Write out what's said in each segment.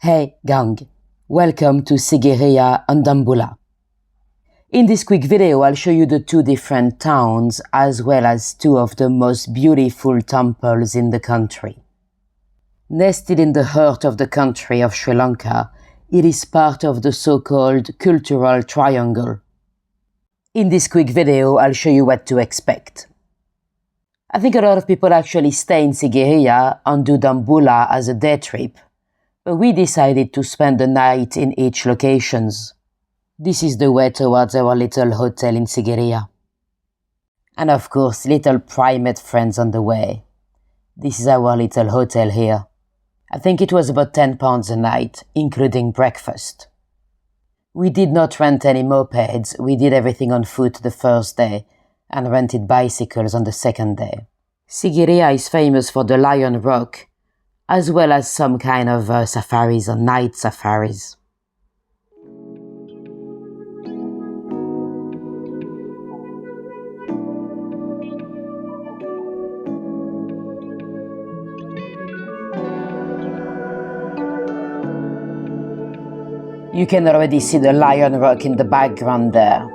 Hey gang, welcome to Sigiriya and Dambulla. In this quick video I'll show you the two different towns as well as two of the most beautiful temples in the country. Nested in the heart of the country of Sri Lanka, it is part of the so-called cultural triangle. In this quick video I'll show you what to expect. I think a lot of people actually stay in Sigiriya and do Dambulla as a day trip. But we decided to spend the night in each locations. This is the way towards our little hotel in Sigiriya. And of course, little primate friends on the way. This is our little hotel here. I think it was about £10 a night, including breakfast. We did not rent any mopeds, we did everything on foot the first day, and rented bicycles on the second day. Sigiriya is famous for the Lion Rock, as well as some kind of safaris or night safaris. You can already see the Lion Rock in the background there.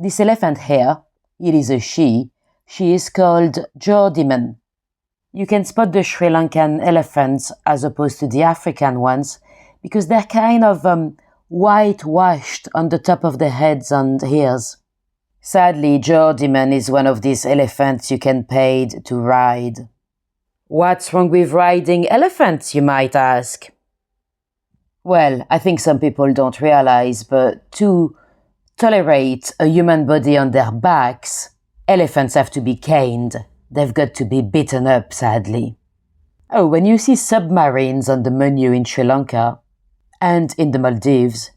This elephant here, it is a she is called Jordiman. You can spot the Sri Lankan elephants as opposed to the African ones because they're kind of whitewashed on the top of their heads and ears. Sadly, Jordiman is one of these elephants you can pay to ride. What's wrong with riding elephants, you might ask? Well, I think some people don't realize, but to tolerate a human body on their backs, elephants have to be caned. They've got to be beaten up, sadly. Oh, when you see submarines on the menu in Sri Lanka and in the Maldives,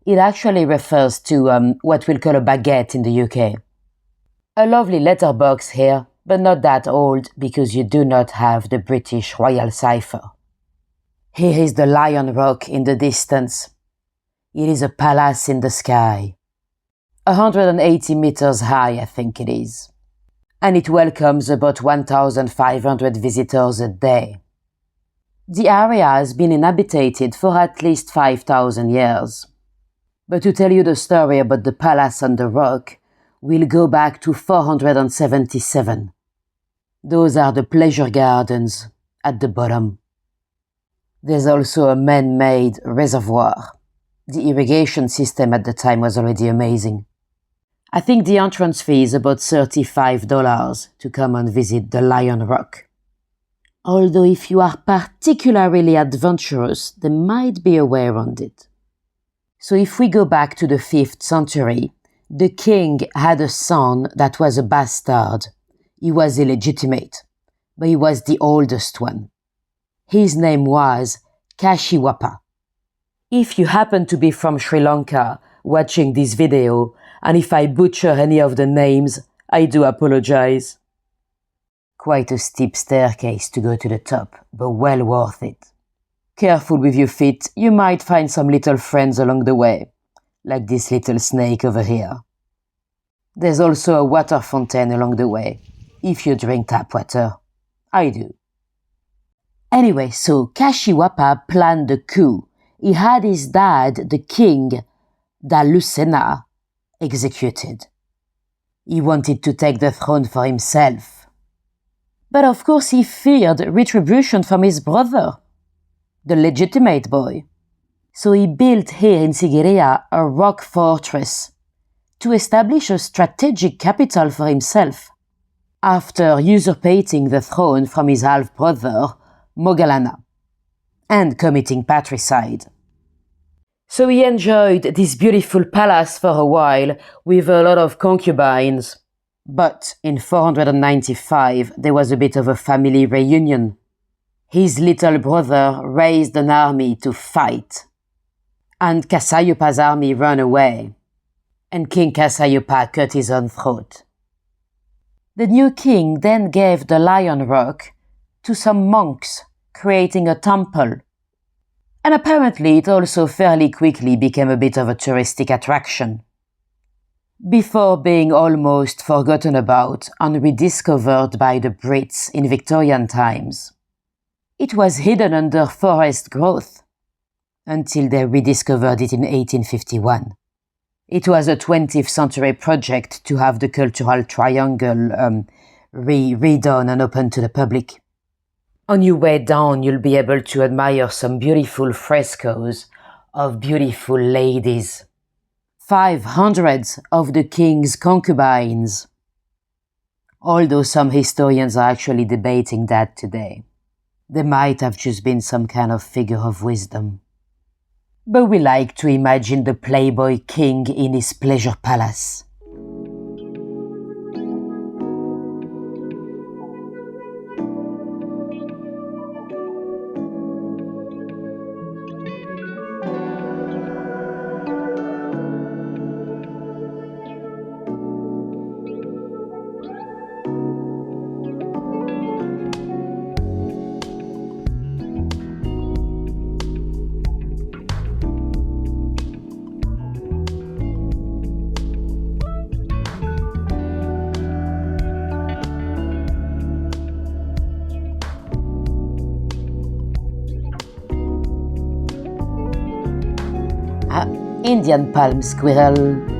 it actually refers to what we'll call a baguette in the UK. A lovely letterbox here, but not that old because you do not have the British Royal cipher. Here is the Lion Rock in the distance. It is a palace in the sky. 180 meters high, I think it is. And it welcomes about 1,500 visitors a day. The area has been inhabited for at least 5,000 years. But to tell you the story about the palace on the rock, we'll go back to 477. Those are the pleasure gardens at the bottom. There's also a man-made reservoir. The irrigation system at the time was already amazing. I think the entrance fee is about $35 to come and visit the Lion Rock. Although if you are particularly adventurous, there might be a way around it. So if we go back to the 5th century, the king had a son that was a bastard. He was illegitimate, but he was the oldest one. His name was Kashiwapa. If you happen to be from Sri Lanka watching this video, and if I butcher any of the names, I do apologize. Quite a steep staircase to go to the top, but well worth it. Careful with your feet, you might find some little friends along the way, like this little snake over here. There's also a water fountain along the way, if you drink tap water. I do. Anyway, so Kashiwapa planned the coup. He had his dad, the king, Dalusena, executed. He wanted to take the throne for himself. But of course he feared retribution from his brother, the legitimate boy. So he built here in Sigiriya a rock fortress to establish a strategic capital for himself after usurpating the throne from his half-brother, Mogalana, and committing patricide. So he enjoyed this beautiful palace for a while with a lot of concubines. But in 495 there was a bit of a family reunion. His little brother raised an army to fight. And Kasayupa's army ran away. And King Kasayupa cut his own throat. The new king then gave the Lion Rock to some monks creating a temple. And apparently it also fairly quickly became a bit of a touristic attraction, before being almost forgotten about and rediscovered by the Brits in Victorian times. It was hidden under forest growth until they rediscovered it in 1851. It was a 20th century project to have the cultural triangle redone and open to the public. On your way down, you'll be able to admire some beautiful frescoes of beautiful ladies. 500 of the king's concubines. Although some historians are actually debating that today. They might have just been some kind of figure of wisdom. But we like to imagine the playboy king in his pleasure palace. Indian palm squirrel.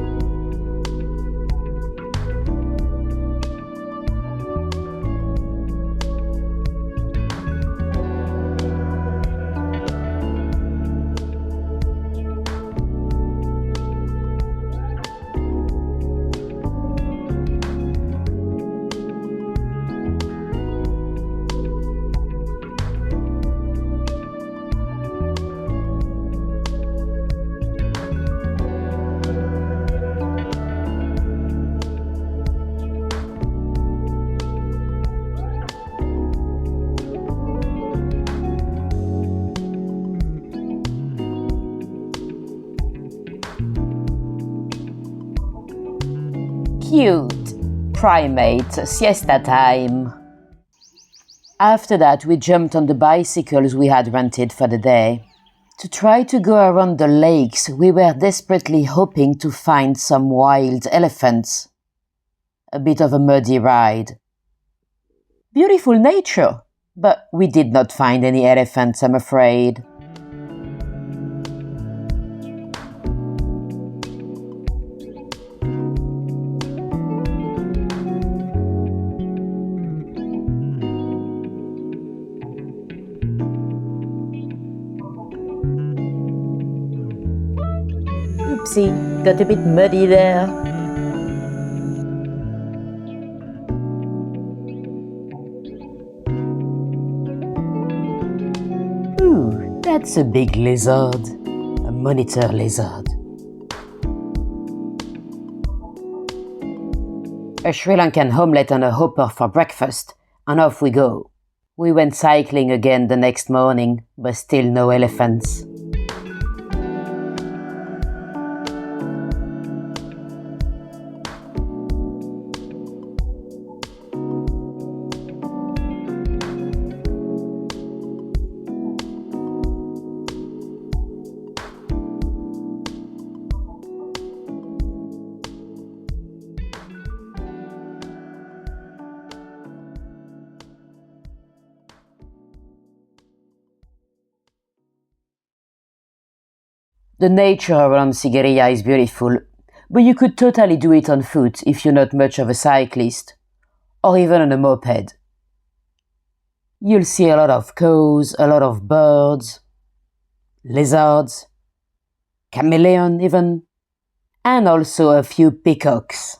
Cute primate siesta time. After that, we jumped on the bicycles we had rented for the day. To try to go around the lakes, we were desperately hoping to find some wild elephants. A bit of a muddy ride. Beautiful nature, but we did not find any elephants, I'm afraid. Oopsie, got a bit muddy there. Ooh, that's a big lizard. A monitor lizard. A Sri Lankan omelette and a hopper for breakfast, and off we go. We went cycling again the next morning, but still no elephants. The nature around Sigiriya is beautiful, but you could totally do it on foot if you're not much of a cyclist, or even on a moped. You'll see a lot of cows, a lot of birds, lizards, chameleon even, and also a few peacocks.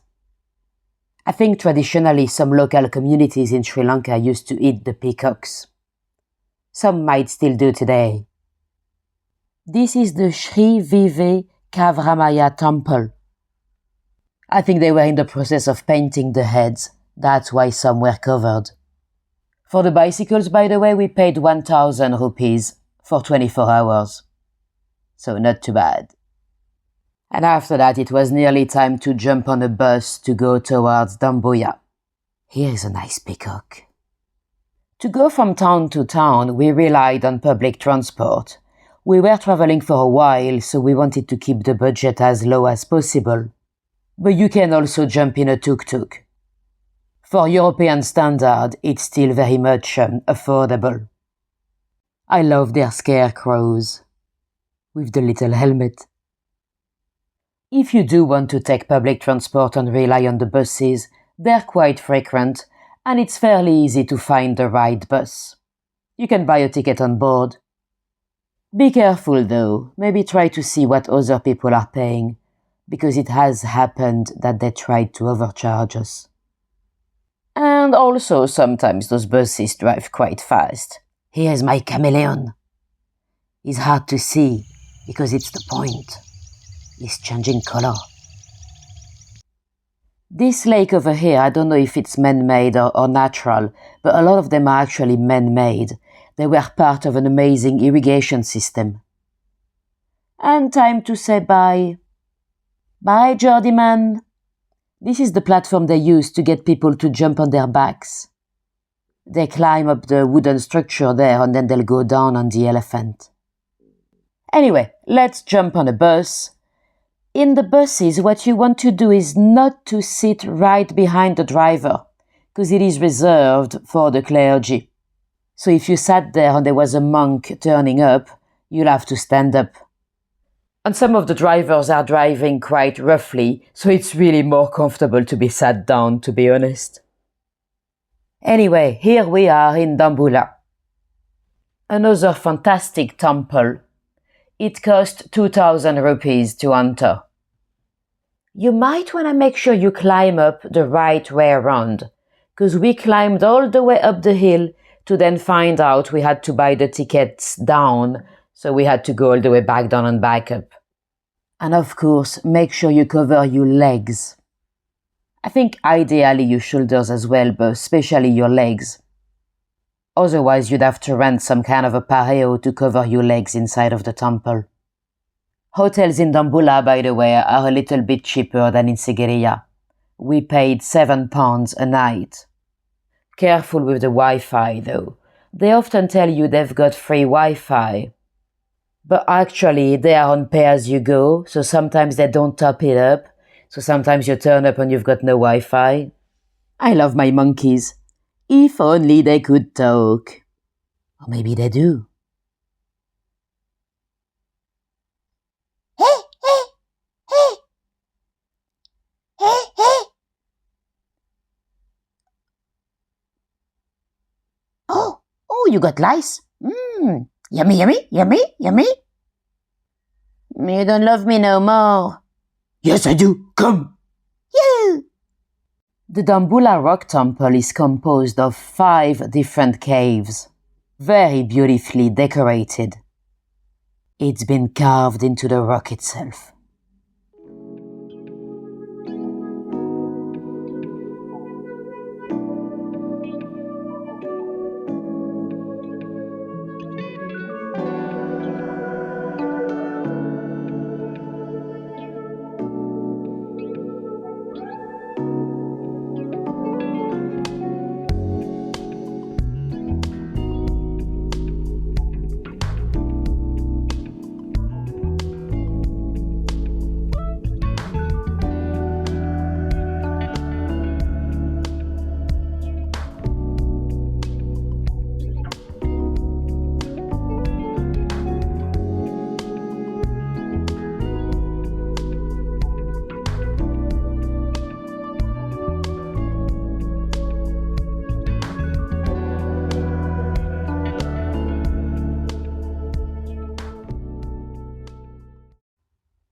I think traditionally some local communities in Sri Lanka used to eat the peacocks. Some might still do today. This is the Sri Vive Kavramaya Temple. I think they were in the process of painting the heads, that's why some were covered. For the bicycles, by the way, we paid 1,000 rupees for 24 hours. So not too bad. And after that, it was nearly time to jump on a bus to go towards Dambulla. Here is a nice peacock. To go from town to town, we relied on public transport. We were traveling for a while, so we wanted to keep the budget as low as possible. But you can also jump in a tuk-tuk. For European standard, it's still very much affordable. I love their scarecrows with the little helmet. If you do want to take public transport and rely on the buses, they're quite frequent, and it's fairly easy to find the right bus. You can buy a ticket on board. Be careful though, maybe try to see what other people are paying, because it has happened that they tried to overcharge us. And also sometimes those buses drive quite fast. Here's my chameleon. He's hard to see, because it's the point. He's changing color. This lake over here, I don't know if it's man-made or natural, but a lot of them are actually man-made. They were part of an amazing irrigation system. And time to say bye. Bye, Geordie man. This is the platform they use to get people to jump on their backs. They climb up the wooden structure there and then they'll go down on the elephant. Anyway, let's jump on a bus. In the buses, what you want to do is not to sit right behind the driver, because it is reserved for the clergy. So if you sat there and there was a monk turning up, you'll have to stand up. And some of the drivers are driving quite roughly, so it's really more comfortable to be sat down, to be honest. Anyway, here we are in Dambulla. Another fantastic temple. It cost 2,000 rupees to enter. You might want to make sure you climb up the right way around, because we climbed all the way up the hill to then find out we had to buy the tickets down, so we had to go all the way back down and back up. And of course, make sure you cover your legs. I think ideally your shoulders as well, but especially your legs. Otherwise, you'd have to rent some kind of a pareo to cover your legs inside of the temple. Hotels in Dambulla, by the way, are a little bit cheaper than in Sigiriya. We paid £7 a night. Careful with the Wi-Fi, though. They often tell you they've got free Wi-Fi. But actually, they are on pay-as-you-go, so sometimes they don't top it up. So sometimes you turn up and you've got no Wi-Fi. I love my monkeys. If only they could talk. Or maybe they do. Hey, hey, hey. Hey, hey. Oh, you got lice? Yummy, yummy, yummy, yummy. You don't love me no more. Yes, I do. Come. You. The Dambulla Rock Temple is composed of 5 different caves, very beautifully decorated. It's been carved into the rock itself.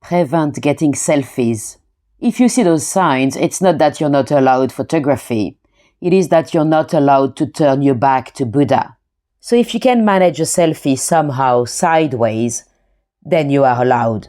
Prevent getting selfies. If you see those signs, it's not that you're not allowed photography. It is that you're not allowed to turn your back to Buddha. So if you can manage a selfie somehow sideways, then you are allowed.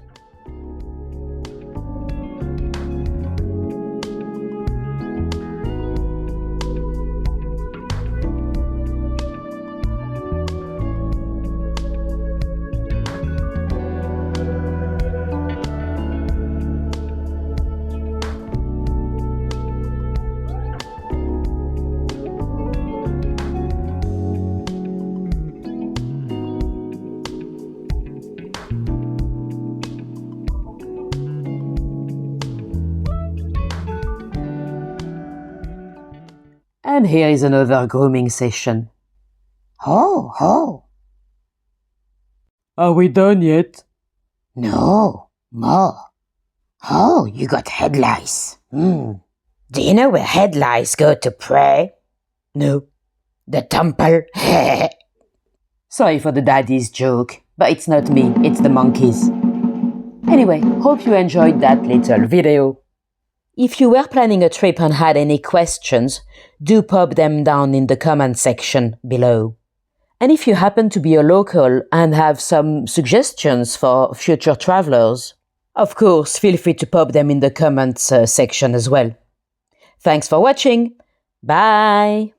And here is another grooming session. Ho, ho. Are we done yet? No, more. Oh, you got head lice. Do you know where head lice go to pray? No. The temple. Sorry for the daddy's joke, but it's not me, it's the monkeys. Anyway, hope you enjoyed that little video. If you were planning a trip and had any questions, do pop them down in the comment section below. And if you happen to be a local and have some suggestions for future travelers, of course, feel free to pop them in the comments section as well. Thanks for watching. Bye!